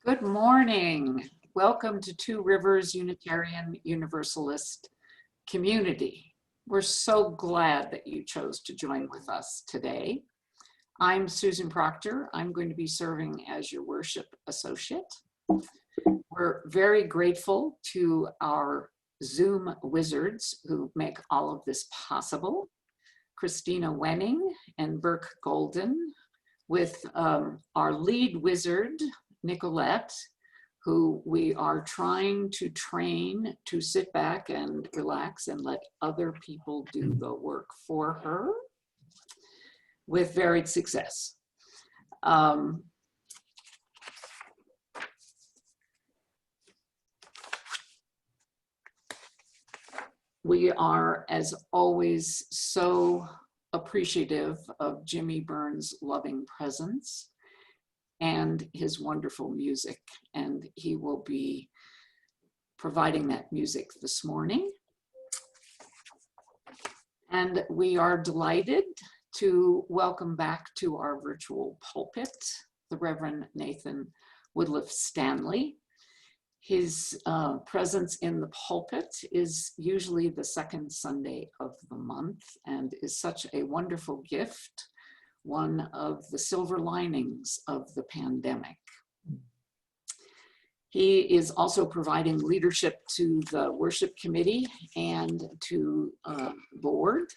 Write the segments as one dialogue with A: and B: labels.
A: Good morning. Welcome to Two Rivers Unitarian Universalist community. We're so glad that you chose to join with us today. I'm Susan Proctor. I'm going to be serving as your worship associate. We're very grateful to our Zoom wizards who make all of this possible. Christina Wenning and Burke Golden, with our lead wizard, Nicolette, who we are trying to train to sit back and relax and let other people do the work for her with varied success. We are, as always, so appreciative of Jimmy Burns' loving presence and his wonderful music, and he will be providing that music this morning. And we are delighted to welcome back to our virtual pulpit the Reverend Nathan Woodliff-Stanley. His presence in the pulpit is usually the second Sunday of the month and is such a wonderful gift, one of the silver linings of the pandemic. He is also providing leadership to the worship committee and to board.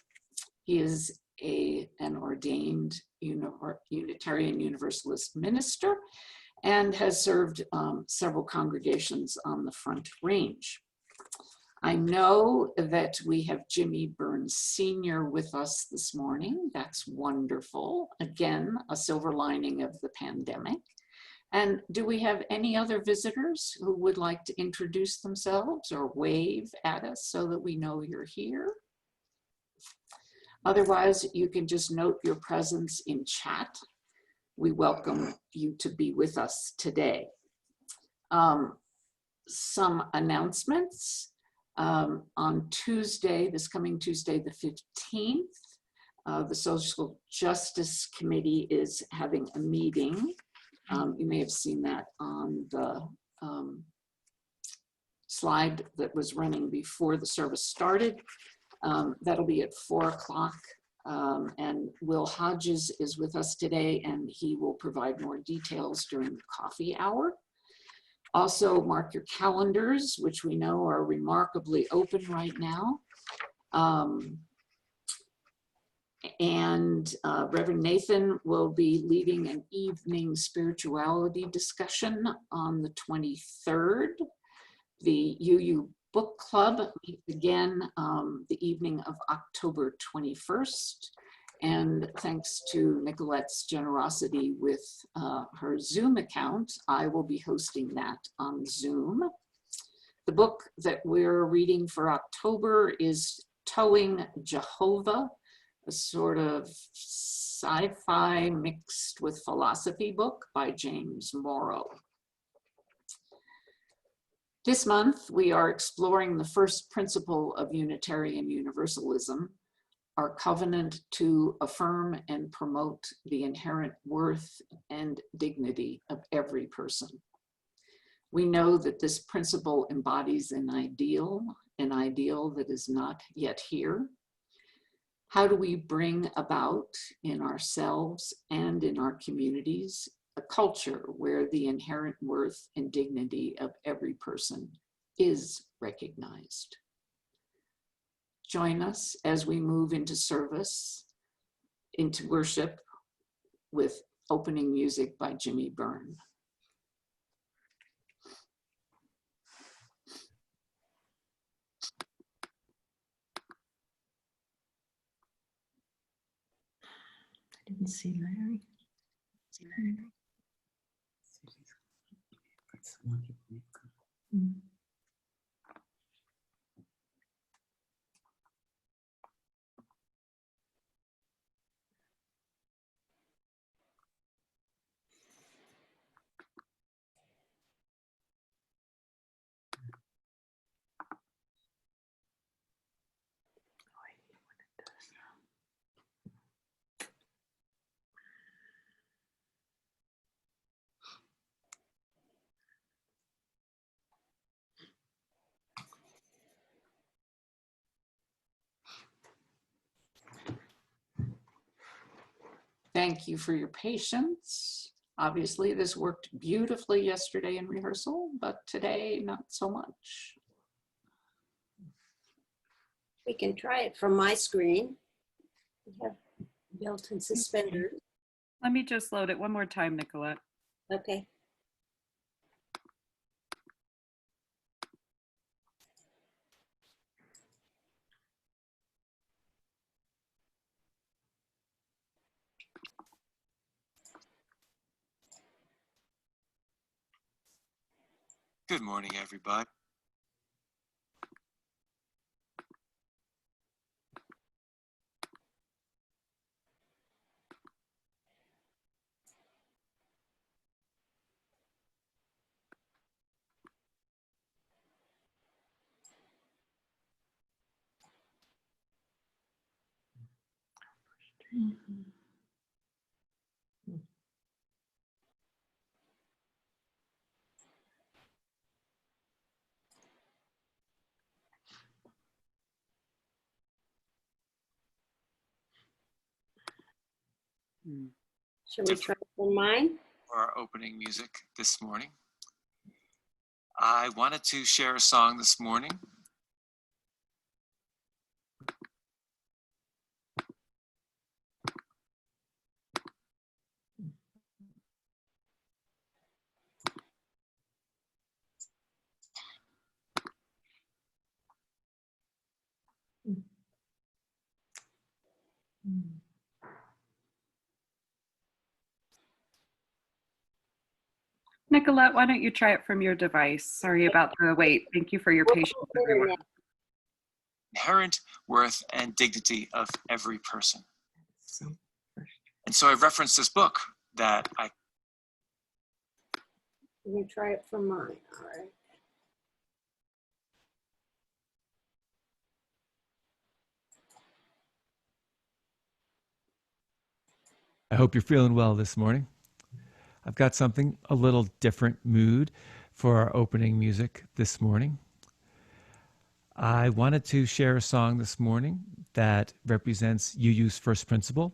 A: He is an ordained Unitarian Universalist minister and has served several congregations on the Front Range. I know that we have Jimmy Burns Sr. with us this morning. That's wonderful. Again, a silver lining of the pandemic. And do we have any other visitors who would like to introduce themselves or wave at us so that we know you're here? Otherwise, you can just note your presence in chat. We welcome you to be with us today. Some announcements. On Tuesday, this coming Tuesday, the 15th, the Social Justice Committee is having a meeting. You may have seen that on the slide that was running before the service started. That'll be at 4 o'clock. And Will Hodges is with us today, and he will provide more details during the coffee hour. Also, mark your calendars, which we know are remarkably open right now. Reverend Nathan will be leading an evening spirituality discussion on the 23rd. The UU Book Club meets again the evening of October 21st. And thanks to Nicolette's generosity with her Zoom account, I will be hosting that on Zoom. The book that we're reading for October is Towing Jehovah, a sort of sci-fi mixed with philosophy book by James Morrow. This month, we are exploring the first principle of Unitarian Universalism, our covenant to affirm and promote the inherent worth and dignity of every person. We know that this principle embodies an ideal that is not yet here. How do we bring about in ourselves and in our communities a culture where the inherent worth and dignity of every person is recognized? Join us as we move into service, into worship with opening music by Jimmy Burns.
B: I didn't see Larry. Mm.
A: Thank you for your patience. Obviously, this worked beautifully yesterday in rehearsal, but today, not so much.
C: We can try it from my screen. We have built-in suspenders.
D: Let me just load it one more time, Nicolette.
C: Okay.
E: Good morning, everybody.
C: Should we try it from mine?
E: For our opening music this morning, I wanted to share a song this morning.
D: Nicolette, why don't you try it from your device? Sorry about the wait. Thank you for your patience, everyone.
E: Inherent worth and dignity of every person.
B: So
E: And so I've referenced this book that I
C: We try it from mine. All right.
F: I hope you're feeling well this morning. I've got something a little different mood for our opening music this morning. I wanted to share a song this morning that represents UU's first principle.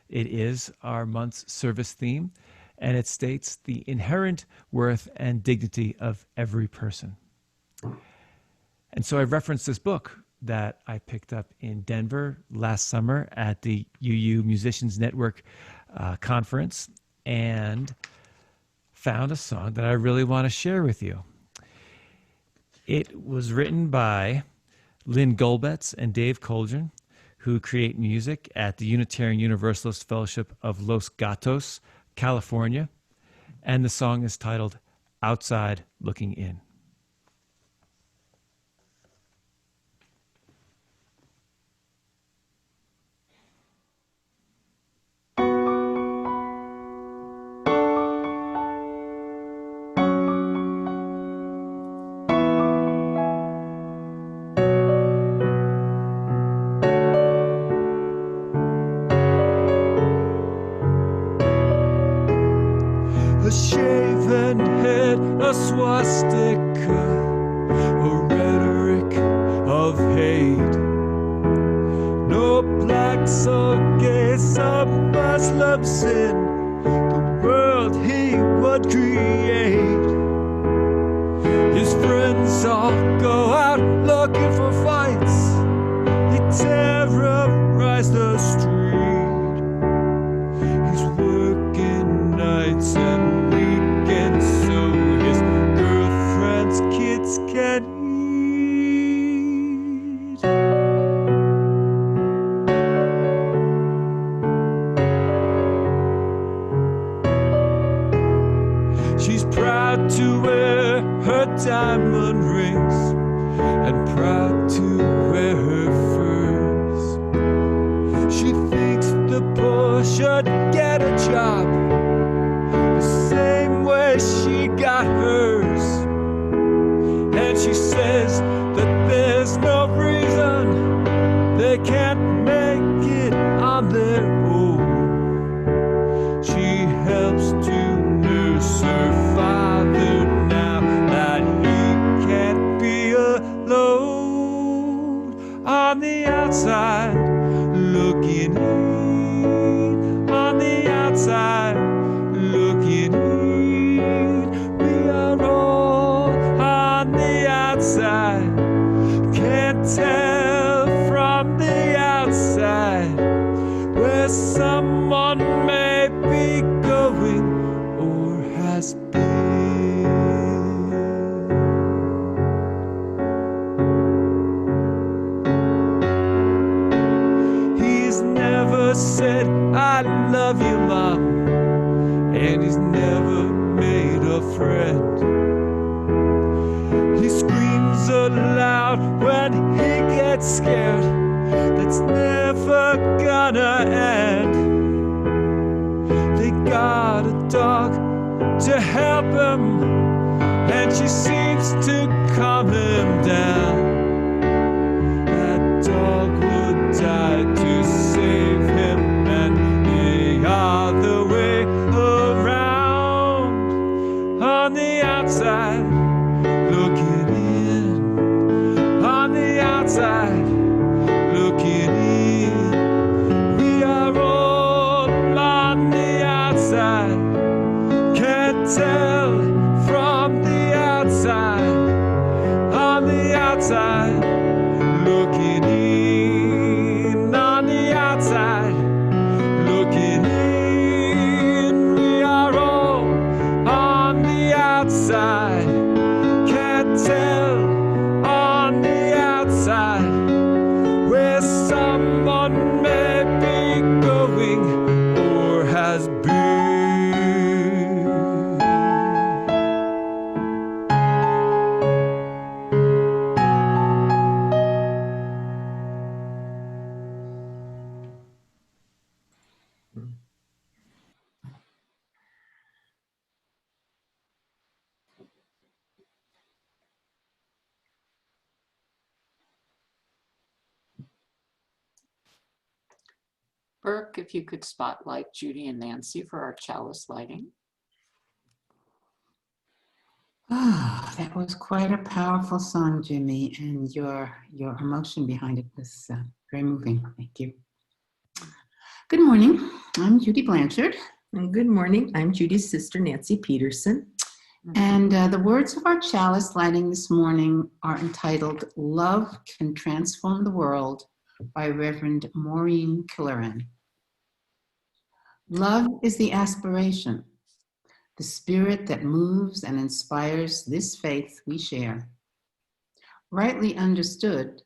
F: It is our month's service theme, and it states the inherent worth and dignity of every person. And so I referenced this book that I picked up in Denver last summer at the UU Musicians Network conference, and found a song that I really want to share with you. It was written by Lynn Golbetz and Dave Coldren, who create music at the Unitarian Universalist Fellowship of Los Gatos, California, and the song is titled Outside Looking In. A shaven head, a swastika, a rhetoric of hate. No blacks or gays, some Muslims in the world he would create. His friends all go out looking for fights. They terrorize the street. He's working nights and weekends so his girlfriend's kids can eat. She's proud to wear her diamond rings and proud to wear her furs. She thinks the poor should get a job the same way she got hers. And she says that there's no reason they can't make it on their own. She helps to nurse her father now that he can't be alone. On the outside looking in, on the I love you, Mom. And he's never made a friend. He screams aloud when he gets scared. That's never gonna end. They got a dog to help him, and she seems to calm him down. That dog would die to save him, and the other way around. On the outside, looking in. On the outside, looking in. We are all on the outside. Can't tell from the outside. On the outside, looking in. On the outside, looking in. We are all on the outside. Can't tell on the outside where someone may be going or has been.
A: Burke, if you could spotlight Judy and Nancy for our chalice lighting.
B: Ah, that was quite a powerful song, Jimmy, and your emotion behind it was very moving. Thank you. Good morning. I'm Judy Blanchard,
G: And good morning. I'm Judy's sister, Nancy Peterson.
B: and the words of our chalice lighting this morning are entitled "Love Can Transform the World" by Reverend Maureen Killeran. Love is the aspiration, the spirit that moves and inspires this faith we share. Rightly understood,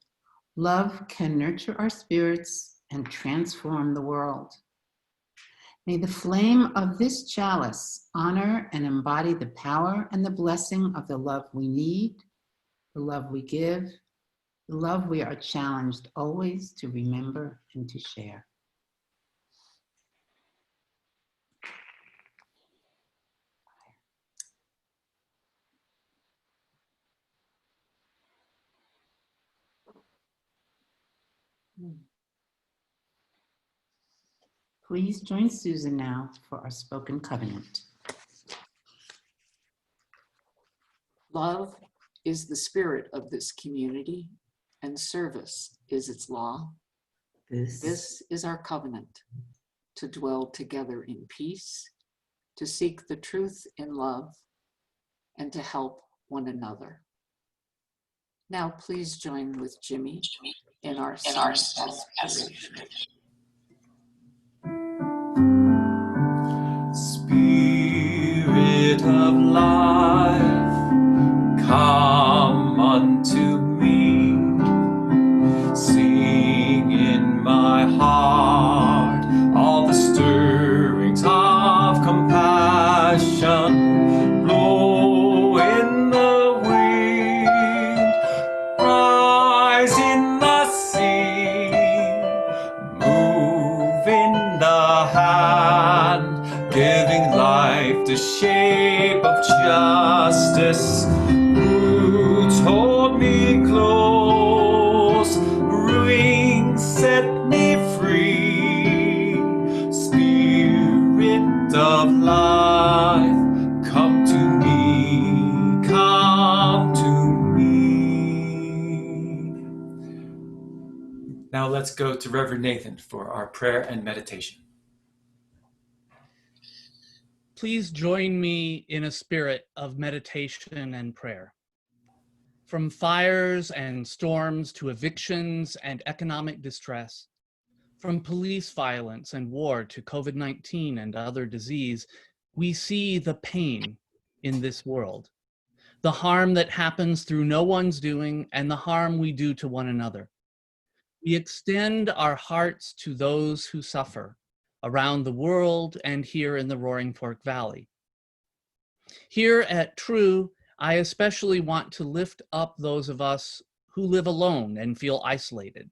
B: love can nurture our spirits and transform the world. May the flame of this chalice honor and embody the power and the blessing of the love we need, the love we give, the love we are challenged always to remember and to share. Please join Susan now for our spoken covenant.
A: Love is the spirit of this community, and service is its law. This is our covenant, to dwell together in peace, to seek the truth in love, and to help one another. Now please join with Jimmy in our aspiration.
F: Spirit of life, come unto me. Sing in my heart all the stirrings of compassion. Blow in the wind, rise in the sea, move in the hand, giving life the shape of justice. Roots hold me close, wings set me free. Spirit of life, come to me, come to me. Now let's go to Reverend Nathan for our prayer and meditation.
H: Please join me in a spirit of meditation and prayer. From fires and storms to evictions and economic distress, from police violence and war to COVID-19 and other disease, we see the pain in this world, the harm that happens through no one's doing and the harm we do to one another. We extend our hearts to those who suffer, around the world and here in the Roaring Fork Valley. Here at TRUU, I especially want to lift up those of us who live alone and feel isolated,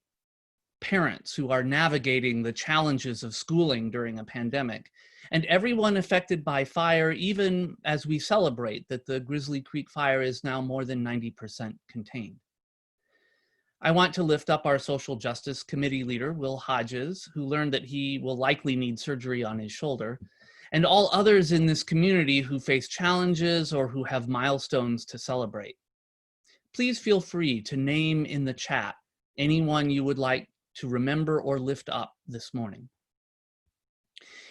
H: parents who are navigating the challenges of schooling during a pandemic, and everyone affected by fire, even as we celebrate that the Grizzly Creek fire is now more than 90% contained. I want to lift up our Social Justice Committee leader, Will Hodges, who learned that he will likely need surgery on his shoulder, and all others in this community who face challenges or who have milestones to celebrate. Please feel free to name in the chat anyone you would like to remember or lift up this morning.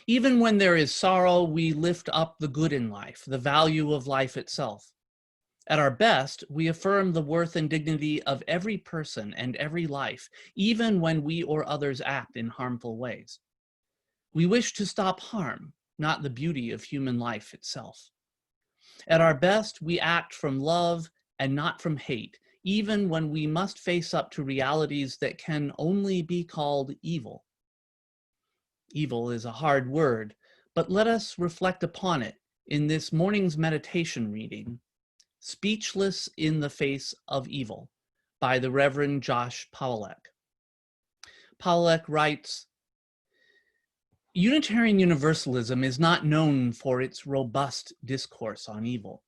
H: Even when there is sorrow, we lift up the good in life, the value of life itself. At our best, we affirm the worth and dignity of every person and every life, even when we or others act in harmful ways. We wish to stop harm, not the beauty of human life itself. At our best, we act from love and not from hate, even when we must face up to realities that can only be called evil. Evil is a hard word, but let us reflect upon it in this morning's meditation reading, Speechless in the Face of Evil, by the Reverend Josh Pawelek. Pawelek writes, Unitarian Universalism is not known for its robust discourse on evil.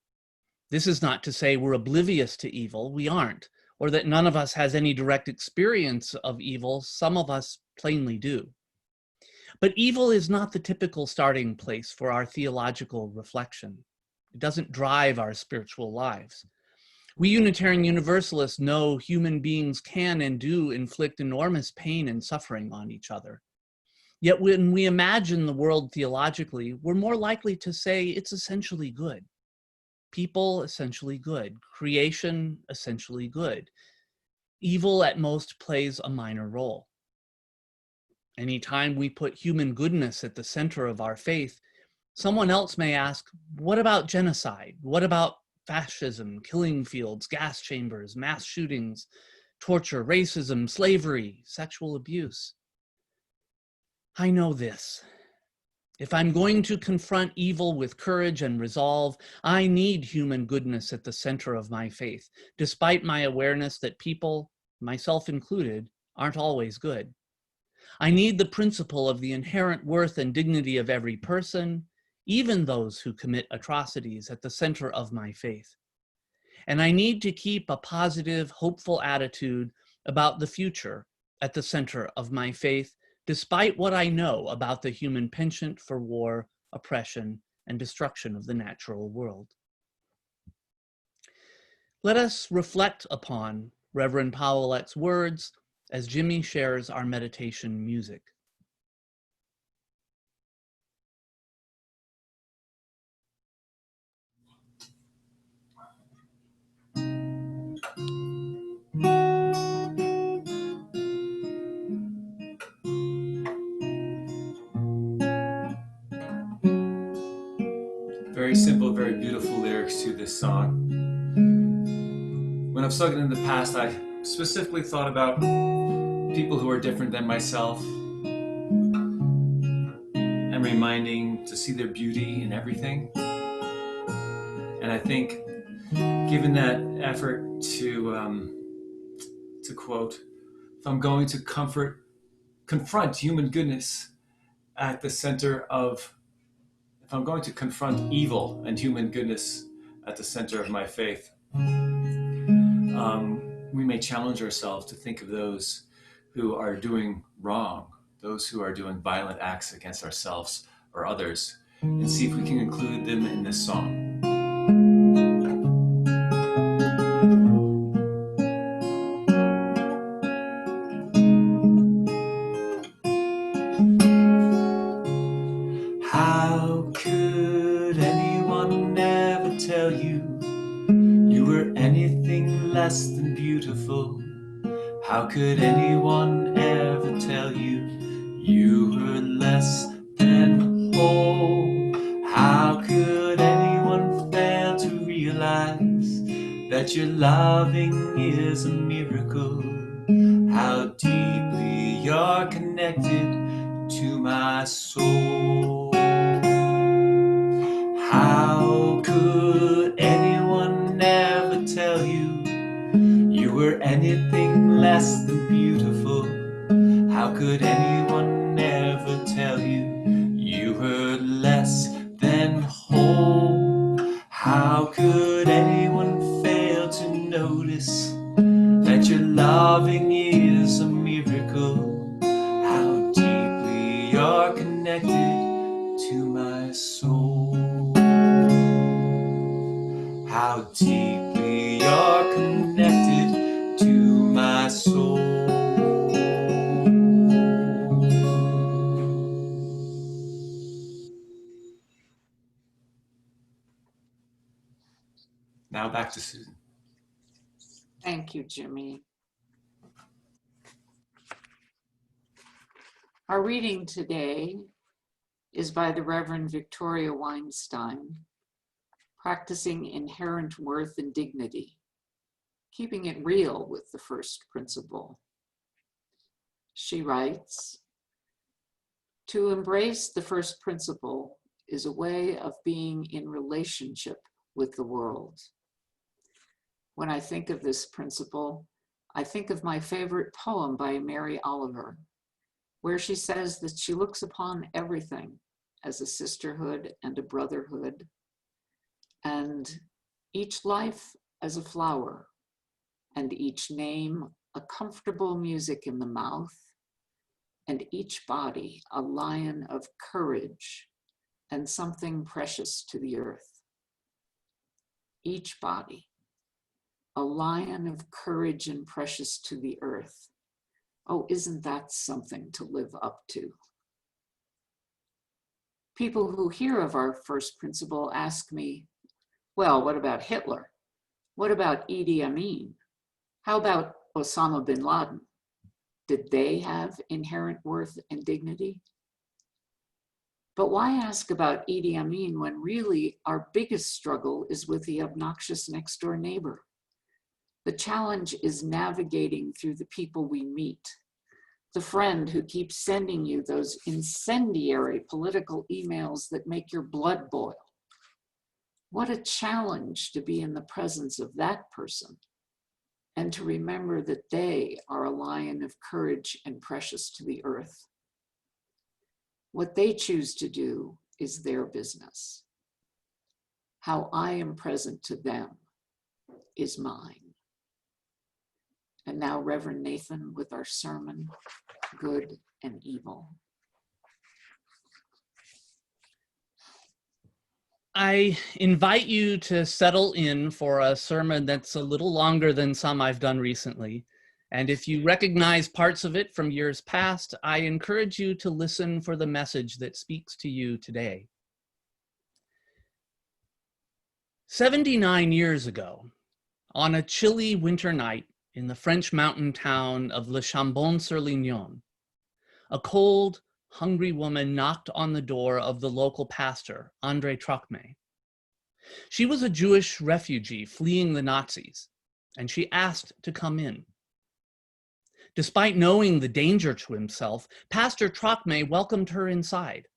H: This is not to say we're oblivious to evil, we aren't, or that none of us has any direct experience of evil, some of us plainly do. But evil is not the typical starting place for our theological reflection. It doesn't drive our spiritual lives. We Unitarian Universalists know human beings can and do inflict enormous pain and suffering on each other. Yet when we imagine the world theologically, we're more likely to say it's essentially good. People essentially good. Creation essentially good. Evil at most plays a minor role. Anytime we put human goodness at the center of our faith, someone else may ask, what about genocide? What about fascism, killing fields, gas chambers, mass shootings, torture, racism, slavery, sexual abuse? I know this. If I'm going to confront evil with courage and resolve, I need human goodness at the center of my faith, despite my awareness that people, myself included, aren't always good. I need the principle of the inherent worth and dignity of every person, even those who commit atrocities, at the center of my faith. And I need to keep a positive, hopeful attitude about the future at the center of my faith, despite what I know about the human penchant for war, oppression, and destruction of the natural world. Let us reflect upon Reverend Pawelek's words as Jimmy shares our meditation music.
F: Very simple, very beautiful lyrics to this song. When I've sung it in the past, I specifically thought about people who are different than myself and reminding to see their beauty in everything. And I think, given that effort to quote, if I'm going to confront human goodness at the center of, if I'm going to confront evil and human goodness at the center of my faith, we may challenge ourselves to think of those who are doing wrong, those who are doing violent acts against ourselves or others, and see if we can include them in this song. How could anyone ever tell you you were anything less than beautiful? How could anyone ever tell you you were less than whole? How could anyone fail to realize that your loving is a miracle? How deeply you're connected to my soul. anything less than beautiful. How could anyone ever tell you you hurt less than whole? How could anyone fail to notice that your loving is a miracle? How deeply you're connected to my soul. How deeply you're connected to my soul. Now back to Susan.
A: Thank you, Jimmy. Our reading today is by the Reverend Victoria Weinstein, Practicing Inherent Worth and Dignity, Keeping It Real with the First Principle. She writes, "To embrace the first principle is a way of being in relationship with the world. When I think of this principle, I think of my favorite poem by Mary Oliver, where she says that she looks upon everything as a sisterhood and a brotherhood, and each life as a flower, and each name a comfortable music in the mouth, and each body a lion of courage and something precious to the earth. Each body a lion of courage and precious to the earth. Oh, isn't that something to live up to?" People who hear of our first principle ask me, well, what about Hitler? What about Idi Amin? How about Osama bin Laden? Did they have inherent worth and dignity? But why ask about Idi Amin when really our biggest struggle is with the obnoxious next door neighbor? The challenge is navigating through the people we meet. The friend who keeps sending you those incendiary political emails that make your blood boil. What a challenge to be in the presence of that person and to remember that they are a lion of courage and precious to the earth. What they choose to do is their business. How I am present to them is mine. And now, Reverend Nathan with our sermon, Good and Evil.
H: I invite you to settle in for a sermon that's a little longer than some I've done recently. And if you recognize parts of it from years past, I encourage you to listen for the message that speaks to you today. 79 years ago, on a chilly winter night in the French mountain town of Le Chambon-sur-Lignon, a cold, hungry woman knocked on the door of the local pastor, André Trocmé. She was a Jewish refugee fleeing the Nazis, and she asked to come in. Despite knowing the danger to himself, Pastor Trocmé welcomed her inside.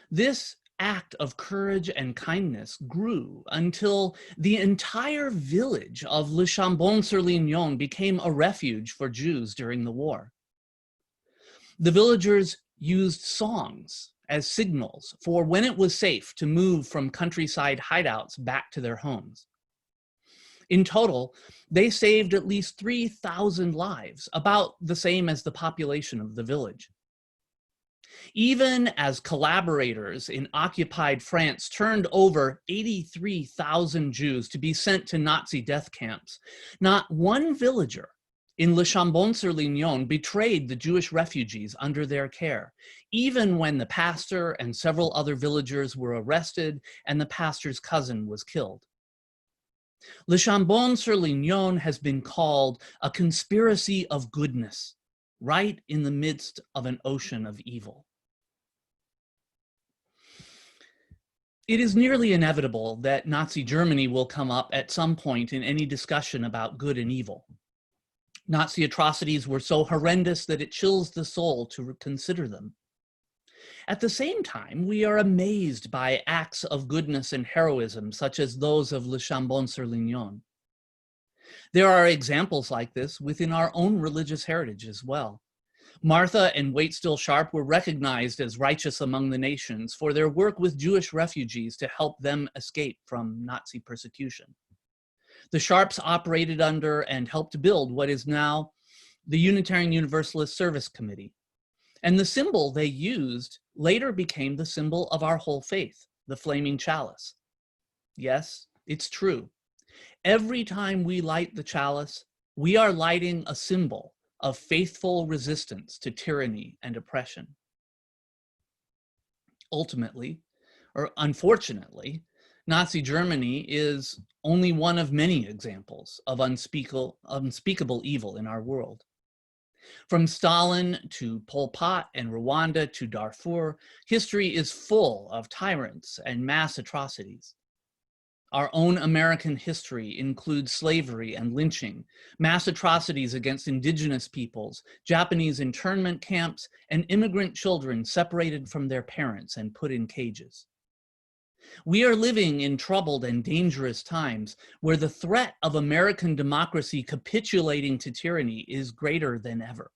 H: This act of courage and kindness grew until the entire village of Le Chambon-sur-Lignon became a refuge for Jews during the war. The villagers used songs as signals for when it was safe to move from countryside hideouts back to their homes. In total, they saved at least 3,000 lives, about the same as the population of the village. Even as collaborators in occupied France turned over 83,000 Jews to be sent to Nazi death camps, not one villager in Le Chambon-sur-Lignon betrayed the Jewish refugees under their care, even when the pastor and several other villagers were arrested and the pastor's cousin was killed. Le Chambon-sur-Lignon has been called a conspiracy of goodness, right in the midst of an ocean of evil. It is nearly inevitable that Nazi Germany will come up at some point in any discussion about good and evil. Nazi atrocities were so horrendous that it chills the soul to consider them. At the same time, we are amazed by acts of goodness and heroism, such as those of Le Chambon-sur-Lignon. There are examples like this within our own religious heritage as well. Martha and Waitstill Sharp were recognized as righteous among the nations for their work with Jewish refugees to help them escape from Nazi persecution. The Sharps operated under and helped build what is now the Unitarian Universalist Service Committee. And the symbol they used later became the symbol of our whole faith, the flaming chalice. Yes, it's true. Every time we light the chalice, we are lighting a symbol of faithful resistance to tyranny and oppression. Ultimately, or unfortunately, Nazi Germany is only one of many examples of unspeakable evil in our world. From Stalin to Pol Pot and Rwanda to Darfur, history is full of tyrants and mass atrocities. Our own American history includes slavery and lynching, mass atrocities against indigenous peoples, Japanese internment camps, and immigrant children separated from their parents and put in cages. We are living in troubled and dangerous times where the threat of American democracy capitulating to tyranny is greater than ever.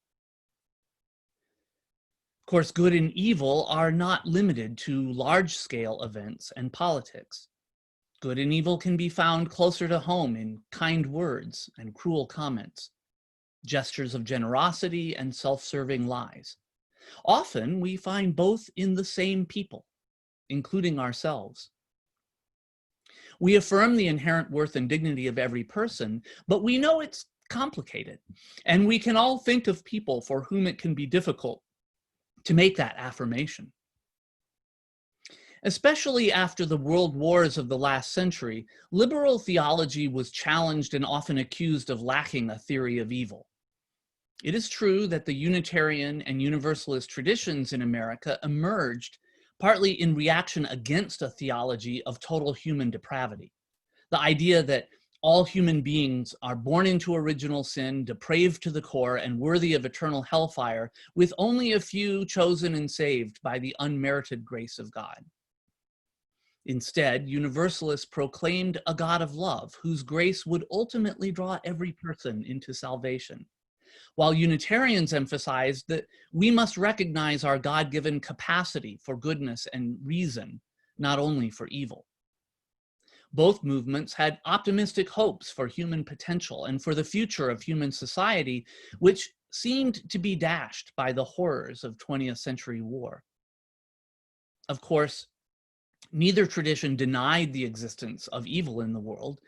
H: Of course, good and evil are not limited to large-scale events and politics. Good and evil can be found closer to home in kind words and cruel comments, gestures of generosity and self-serving lies. Often we find both in the same people, including ourselves. We affirm the inherent worth and dignity of every person, but we know it's complicated, and we can all think of people for whom it can be difficult to make that affirmation. Especially after the world wars of the last century, liberal theology was challenged and often accused of lacking a theory of evil. It is true that the Unitarian and Universalist traditions in America emerged partly in reaction against a theology of total human depravity. The idea that all human beings are born into original sin, depraved to the core, and worthy of eternal hellfire, with only a few chosen and saved by the unmerited grace of God. Instead, Universalists proclaimed a God of love, whose grace would ultimately draw every person into salvation, while Unitarians emphasized that we must recognize our God-given capacity for goodness and reason, not only for evil. Both movements had optimistic hopes for human potential and for the future of human society, which seemed to be dashed by the horrors of 20th century war. Of course, neither tradition denied the existence of evil in the world,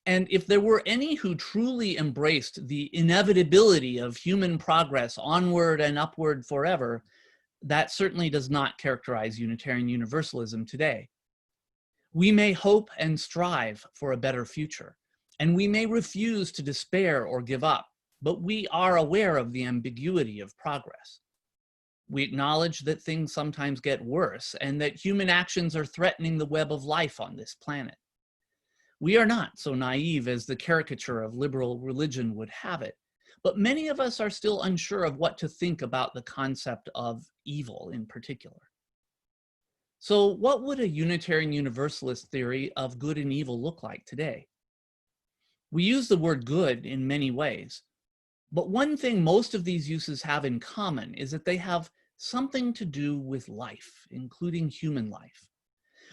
H: and if there were any who truly embraced the inevitability of human progress onward and upward forever, that certainly does not characterize Unitarian Universalism today. We may hope and strive for a better future, and we may refuse to despair or give up, but we are aware of the ambiguity of progress. We acknowledge that things sometimes get worse and that human actions are threatening the web of life on this planet. We are not so naive as the caricature of liberal religion would have it, but many of us are still unsure of what to think about the concept of evil in particular. So what would a Unitarian Universalist theory of good and evil look like today? We use the word good in many ways, but one thing most of these uses have in common is that they have something to do with life, including human life.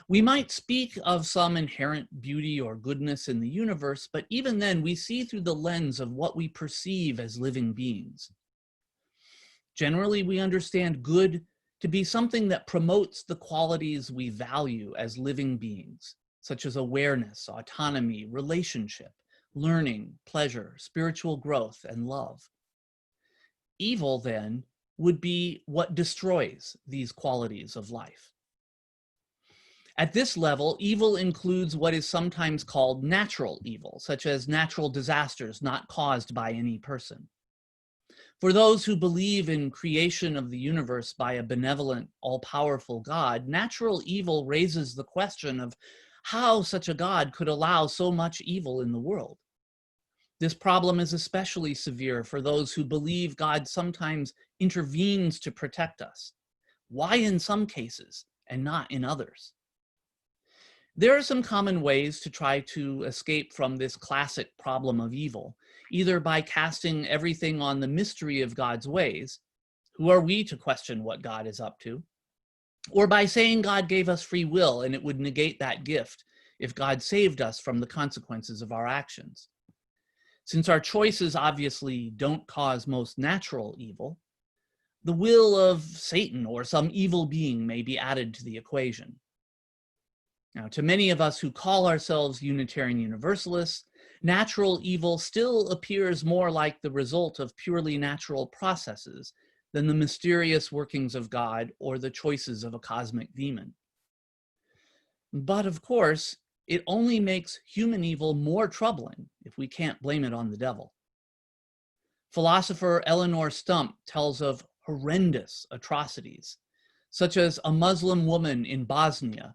H: We might speak of some inherent beauty or goodness in the universe, but even then we see through the lens of what we perceive as living beings. Generally, we understand good to be something that promotes the qualities we value as living beings, such as awareness, autonomy, relationship, learning, pleasure, spiritual growth, and love. Evil, then, would be what destroys these qualities of life. At this level, evil includes what is sometimes called natural evil, such as natural disasters not caused by any person. For those who believe in creation of the universe by a benevolent, all-powerful God, natural evil raises the question of how such a God could allow so much evil in the world. This problem is especially severe for those who believe God sometimes intervenes to protect us. Why in some cases and not in others? There are some common ways to try to escape from this classic problem of evil, either by casting everything on the mystery of God's ways, who are we to question what God is up to, or by saying God gave us free will and it would negate that gift if God saved us from the consequences of our actions. Since our choices obviously don't cause most natural evil, the will of Satan or some evil being may be added to the equation. Now, to many of us who call ourselves Unitarian Universalists, natural evil still appears more like the result of purely natural processes than the mysterious workings of God or the choices of a cosmic demon. But of course, it only makes human evil more troubling if we can't blame it on the devil. Philosopher Eleanor Stump tells of horrendous atrocities, such as a Muslim woman in Bosnia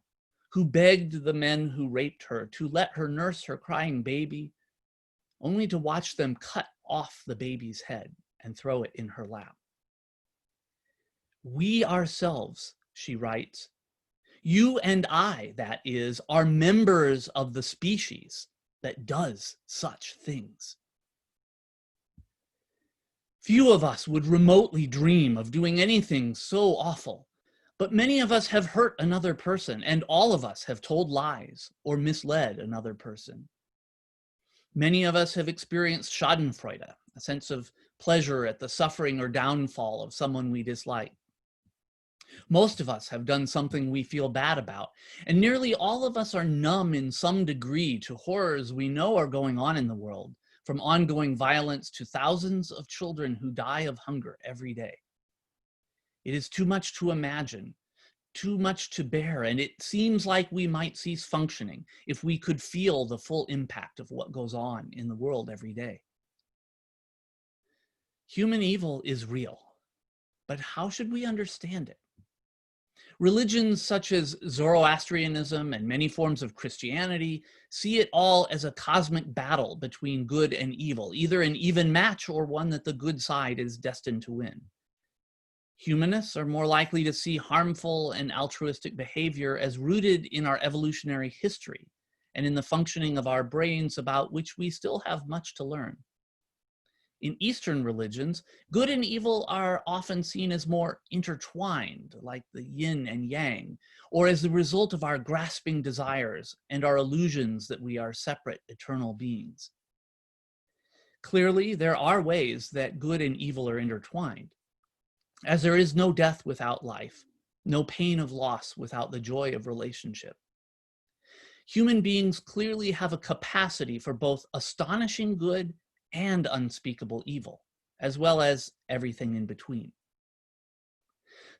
H: who begged the men who raped her to let her nurse her crying baby, only to watch them cut off the baby's head and throw it in her lap. We ourselves, she writes, you and I, that is, are members of the species that does such things. Few of us would remotely dream of doing anything so awful, but many of us have hurt another person, and all of us have told lies or misled another person. Many of us have experienced schadenfreude, a sense of pleasure at the suffering or downfall of someone we dislike. Most of us have done something we feel bad about, and nearly all of us are numb in some degree to horrors we know are going on in the world, from ongoing violence to thousands of children who die of hunger every day. It is too much to imagine, too much to bear, and it seems like we might cease functioning if we could feel the full impact of what goes on in the world every day. Human evil is real, but how should we understand it? Religions such as Zoroastrianism and many forms of Christianity see it all as a cosmic battle between good and evil, either an even match or one that the good side is destined to win. Humanists are more likely to see harmful and altruistic behavior as rooted in our evolutionary history and in the functioning of our brains, about which we still have much to learn. In Eastern religions, good and evil are often seen as more intertwined, like the yin and yang, or as the result of our grasping desires and our illusions that we are separate, eternal beings. Clearly, there are ways that good and evil are intertwined, as there is no death without life, no pain of loss without the joy of relationship. Human beings clearly have a capacity for both astonishing good and unspeakable evil, as well as everything in between.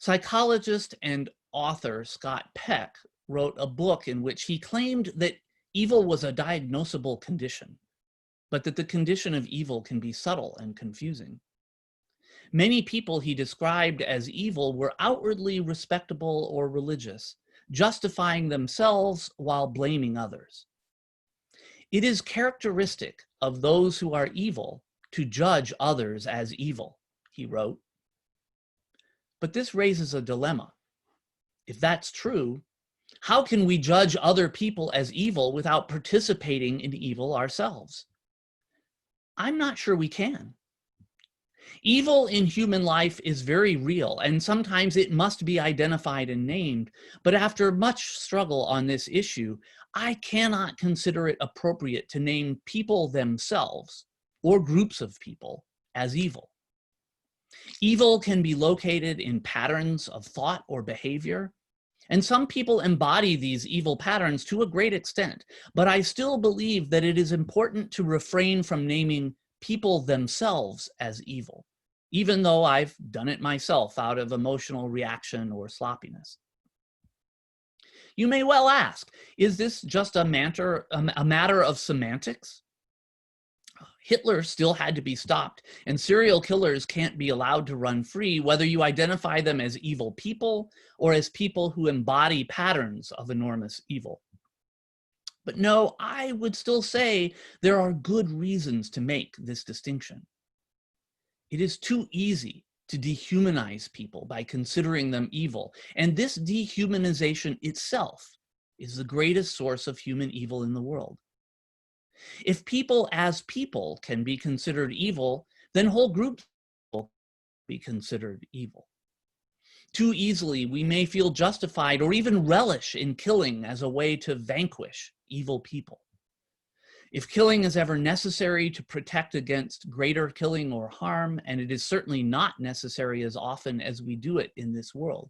H: Psychologist and author Scott Peck wrote a book in which he claimed that evil was a diagnosable condition, but that the condition of evil can be subtle and confusing. Many people he described as evil were outwardly respectable or religious, justifying themselves while blaming others. It is characteristic of those who are evil to judge others as evil, he wrote. But this raises a dilemma. If that's true, how can we judge other people as evil without participating in evil ourselves? I'm not sure we can. Evil in human life is very real, and sometimes it must be identified and named. But after much struggle on this issue, I cannot consider it appropriate to name people themselves or groups of people as evil. Evil can be located in patterns of thought or behavior, and some people embody these evil patterns to a great extent. But I still believe that it is important to refrain from naming people themselves as evil, even though I've done it myself out of emotional reaction or sloppiness. You may well ask, is this just a matter of semantics? Hitler still had to be stopped, and serial killers can't be allowed to run free, whether you identify them as evil people or as people who embody patterns of enormous evil. But no, I would still say there are good reasons to make this distinction. It is too easy to dehumanize people by considering them evil, and this dehumanization itself is the greatest source of human evil in the world. If people as people can be considered evil, then whole groups will be considered evil. Too easily, we may feel justified or even relish in killing as a way to vanquish evil people. If killing is ever necessary to protect against greater killing or harm, and it is certainly not necessary as often as we do it in this world,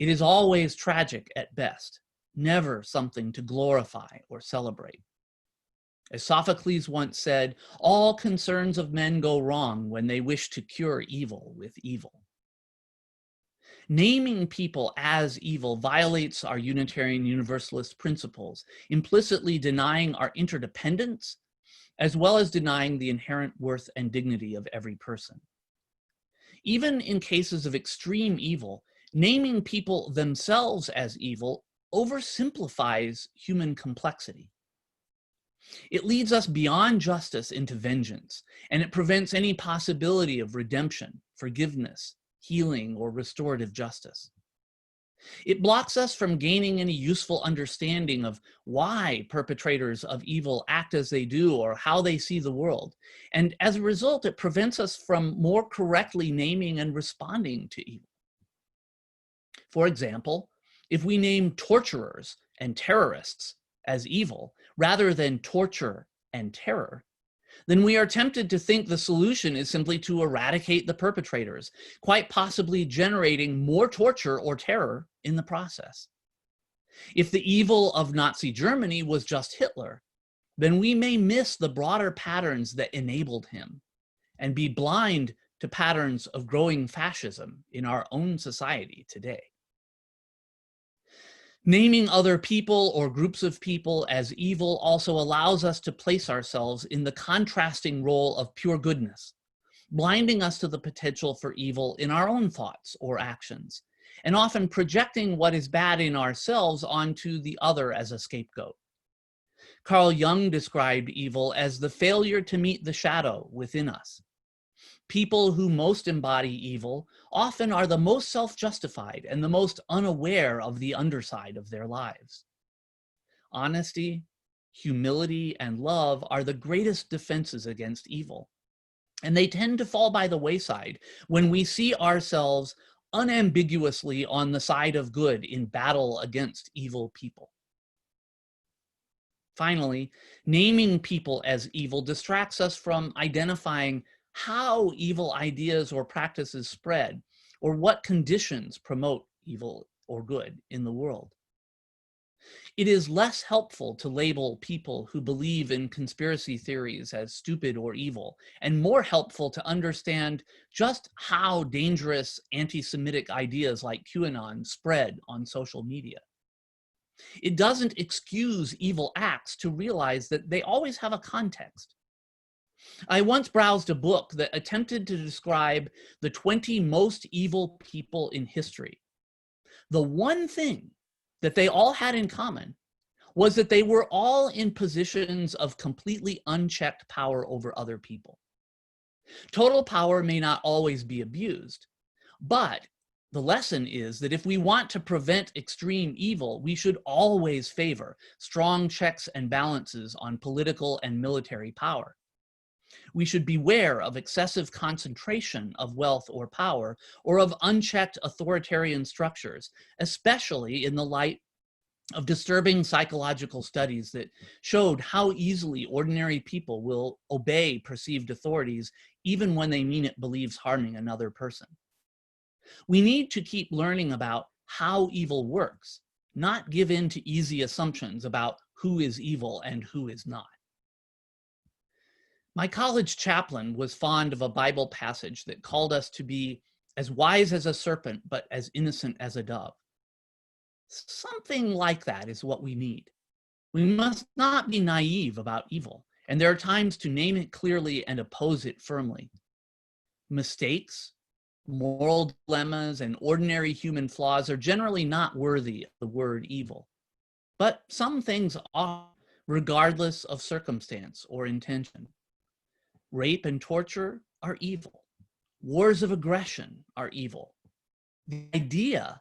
H: it is always tragic at best, never something to glorify or celebrate. As Sophocles once said, all concerns of men go wrong when they wish to cure evil with evil. Naming people as evil violates our Unitarian Universalist principles, implicitly denying our interdependence, as well as denying the inherent worth and dignity of every person. Even in cases of extreme evil, naming people themselves as evil oversimplifies human complexity. It leads us beyond justice into vengeance, and it prevents any possibility of redemption, forgiveness, healing, or restorative justice. It blocks us from gaining any useful understanding of why perpetrators of evil act as they do or how they see the world. And as a result, it prevents us from more correctly naming and responding to evil. For example, if we name torturers and terrorists as evil rather than torture and terror, then we are tempted to think the solution is simply to eradicate the perpetrators, quite possibly generating more torture or terror in the process. If the evil of Nazi Germany was just Hitler, then we may miss the broader patterns that enabled him and be blind to patterns of growing fascism in our own society today. Naming other people or groups of people as evil also allows us to place ourselves in the contrasting role of pure goodness, blinding us to the potential for evil in our own thoughts or actions, and often projecting what is bad in ourselves onto the other as a scapegoat. Carl Jung described evil as the failure to meet the shadow within us. People who most embody evil often are the most self-justified and the most unaware of the underside of their lives. Honesty, humility, and love are the greatest defenses against evil, and they tend to fall by the wayside when we see ourselves unambiguously on the side of good in battle against evil people. Finally, naming people as evil distracts us from identifying how evil ideas or practices spread, or what conditions promote evil or good in the world. It is less helpful to label people who believe in conspiracy theories as stupid or evil, and more helpful to understand just how dangerous anti-Semitic ideas like QAnon spread on social media. It doesn't excuse evil acts to realize that they always have a context. I once browsed a book that attempted to describe the 20 most evil people in history. The one thing that they all had in common was that they were all in positions of completely unchecked power over other people. Total power may not always be abused, but the lesson is that if we want to prevent extreme evil, we should always favor strong checks and balances on political and military power. We should beware of excessive concentration of wealth or power, or of unchecked authoritarian structures, especially in the light of disturbing psychological studies that showed how easily ordinary people will obey perceived authorities, even when they mean it believes harming another person. We need to keep learning about how evil works, not give in to easy assumptions about who is evil and who is not. My college chaplain was fond of a Bible passage that called us to be as wise as a serpent, but as innocent as a dove. Something like that is what we need. We must not be naive about evil, and there are times to name it clearly and oppose it firmly. Mistakes, moral dilemmas, and ordinary human flaws are generally not worthy of the word evil. But some things are, regardless of circumstance or intention. Rape and torture are evil. Wars of aggression are evil. The idea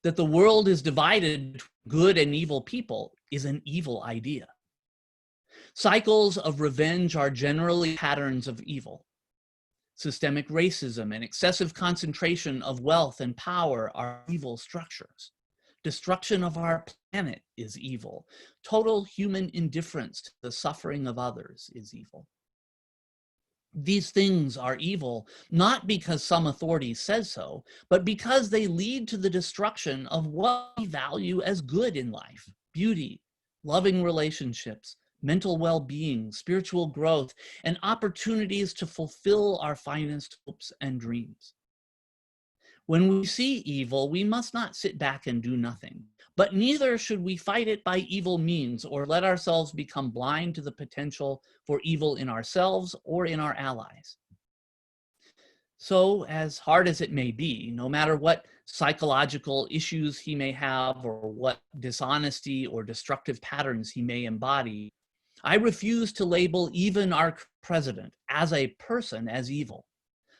H: that the world is divided between good and evil people is an evil idea. Cycles of revenge are generally patterns of evil. Systemic racism and excessive concentration of wealth and power are evil structures. Destruction of our planet is evil. Total human indifference to the suffering of others is evil. These things are evil, not because some authority says so, but because they lead to the destruction of what we value as good in life: beauty, loving relationships, mental well-being, spiritual growth, and opportunities to fulfill our finest hopes and dreams. When we see evil, we must not sit back and do nothing, but neither should we fight it by evil means or let ourselves become blind to the potential for evil in ourselves or in our allies. So, as hard as it may be, no matter what psychological issues he may have or what dishonesty or destructive patterns he may embody, I refuse to label even our president as a person as evil,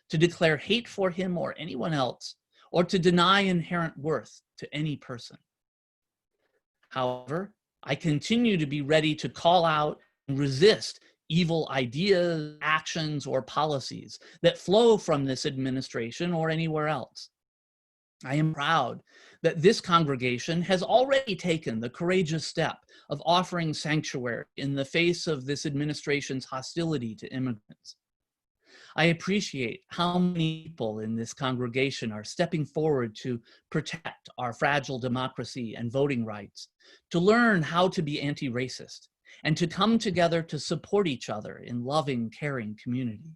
H: to declare hate for him or anyone else, or to deny inherent worth to any person. However, I continue to be ready to call out and resist evil ideas, actions, or policies that flow from this administration or anywhere else. I am proud that this congregation has already taken the courageous step of offering sanctuary in the face of this administration's hostility to immigrants. I appreciate how many people in this congregation are stepping forward to protect our fragile democracy and voting rights, to learn how to be anti-racist, and to come together to support each other in loving, caring community.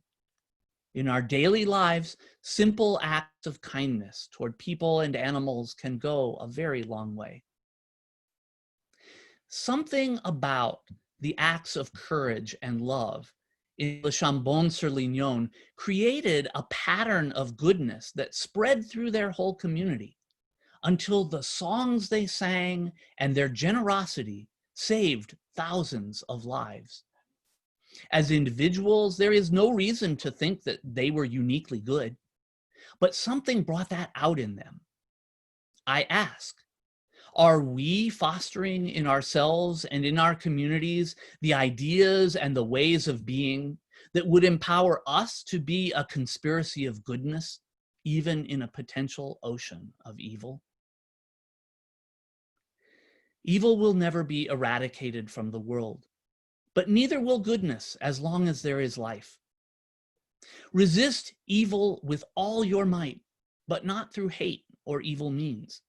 H: In our daily lives, simple acts of kindness toward people and animals can go a very long way. Something about the acts of courage and love in Le Chambon-sur-Lignon created a pattern of goodness that spread through their whole community until the songs they sang and their generosity saved thousands of lives. As individuals, there is no reason to think that they were uniquely good, but something brought that out in them. I ask, are we fostering in ourselves and in our communities the ideas and the ways of being that would empower us to be a conspiracy of goodness, even in a potential ocean of evil? Evil will never be eradicated from the world, but neither will goodness as long as there is life. Resist evil with all your might, but not through hate or evil means.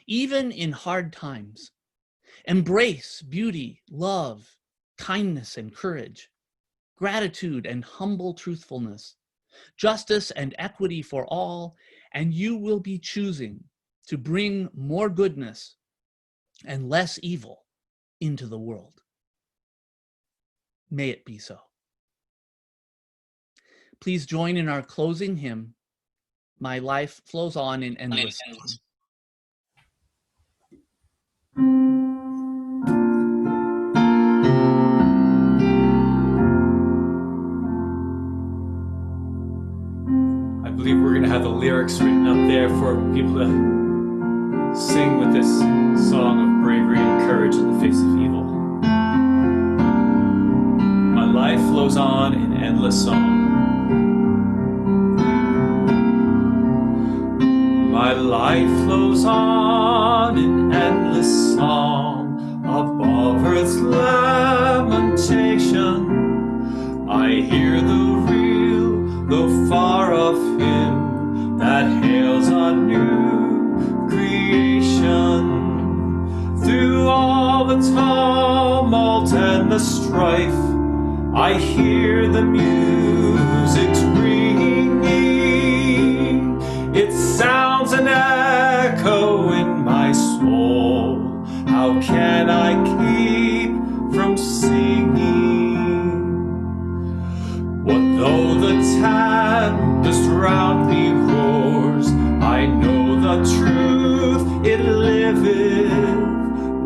H: Even in hard times, embrace beauty, love, kindness, and courage, gratitude and humble truthfulness, justice and equity for all, and you will be choosing to bring more goodness and less evil into the world. May it be so. Please join in our closing hymn, My Life Flows On in Endless Song.
F: I believe we're going to have the lyrics written up there for people to sing with this song of bravery and courage in the face of evil. My life flows on in endless song. My life flows on in endless song above earth's lamentation. I hear the real, though far off hymn that hails a new creation. Through all the tumult and the strife, I hear the music's ringing. It sounds an echo in my soul. How can I keep from singing? What though the tempest round me roars, I know the truth, it liveth.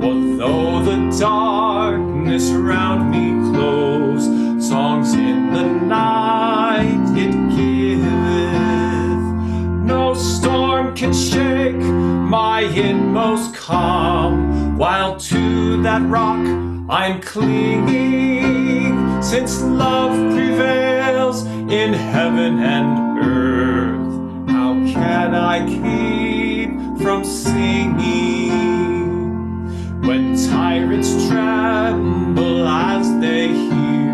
F: What though the darkness round me close, songs in the night it giveth. No storm can shake my
I: inmost calm, while to that rock I'm clinging, since love prevails in heaven and earth. How can I keep from singing when tyrants tremble as they hear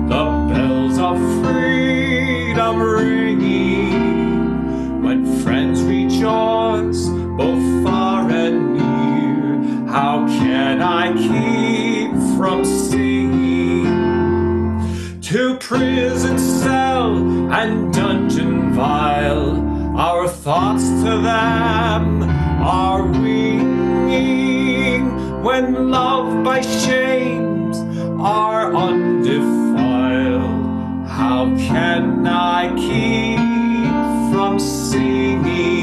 I: the bells of freedom ringing, when friends rejoice both far and near? How can I keep from singing? To prison cell and dungeon vile, our thoughts to them are winging, when loved by shames are undefiled. How can I keep from singing?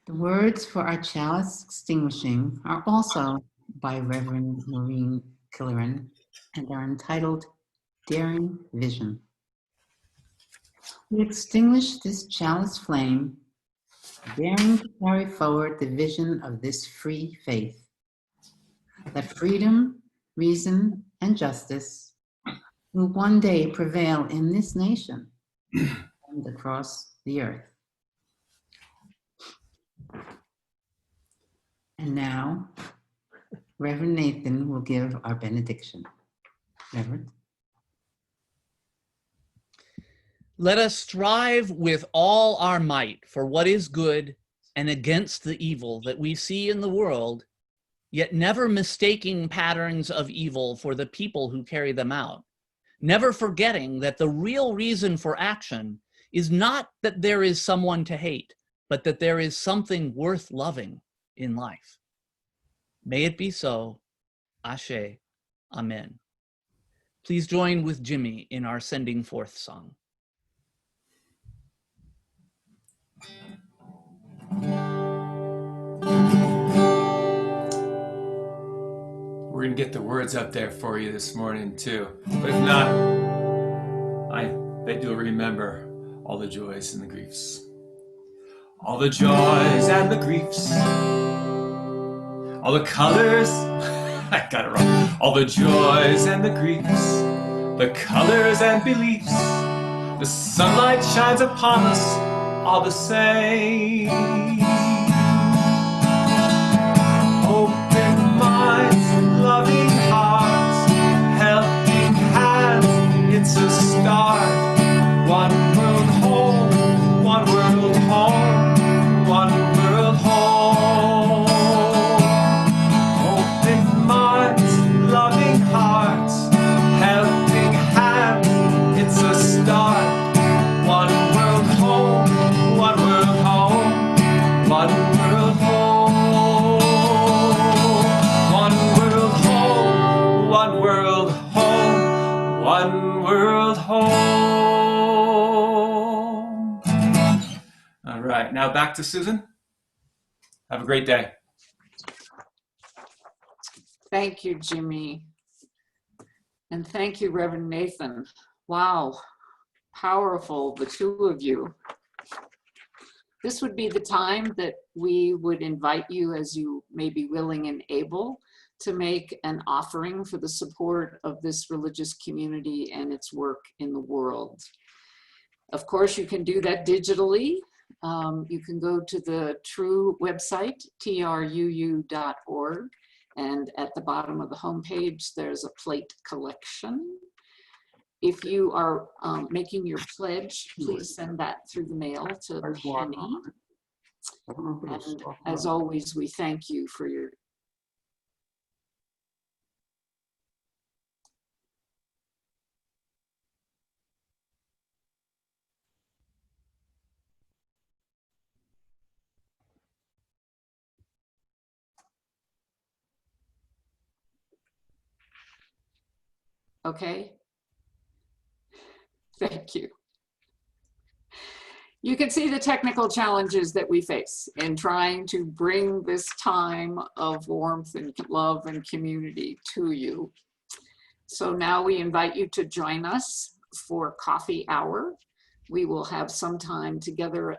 B: The words for our chalice extinguishing are also by Reverend Maureen Killeran and are entitled Daring Vision. We extinguish this chalice flame, daring to carry forward the vision of this free faith, that freedom, reason, and justice will one day prevail in this nation and across the earth. And now, Reverend Nathan will give our benediction. Reverend.
H: Let us strive with all our might for what is good and against the evil that we see in the world, yet never mistaking patterns of evil for the people who carry them out, never forgetting that the real reason for action is not that there is someone to hate, but that there is something worth loving in life. May it be so. Ashe. Amen. Please join with Jimmy in our sending forth song.
F: We're going to get the words up there for you this morning, too. But if not, I bet you'll remember all the joys and the griefs. All the joys and the griefs. All the colors. I got it wrong. All the joys and the griefs. The colors and beliefs. The sunlight shines upon us all the same. Open minds, loving hearts, helping hands, it's a start. One world home, one world home, one world home. Open minds, loving hearts, helping hands, it's a start. One world home, one world home, one world home. One world home, one world home, one world home. All right, now back to Susan. Have a great day.
A: Thank you, Jimmy. And thank you, Reverend Nathan. Wow, powerful, the two of you. This would be the time that we would invite you, as you may be willing and able, to make an offering for the support of this religious community and its work in the world. Of course, you can do that digitally. You can go to the TRUU website, truu.org, and at the bottom of the homepage, there's a plate collection. If you are making your pledge, please send that through the mail to Penny. And as always, we thank you for your okay? Thank you. You can see the technical challenges that we face in trying to bring this time of warmth and love and community to you. So now we invite you to join us for coffee hour. We will have some time together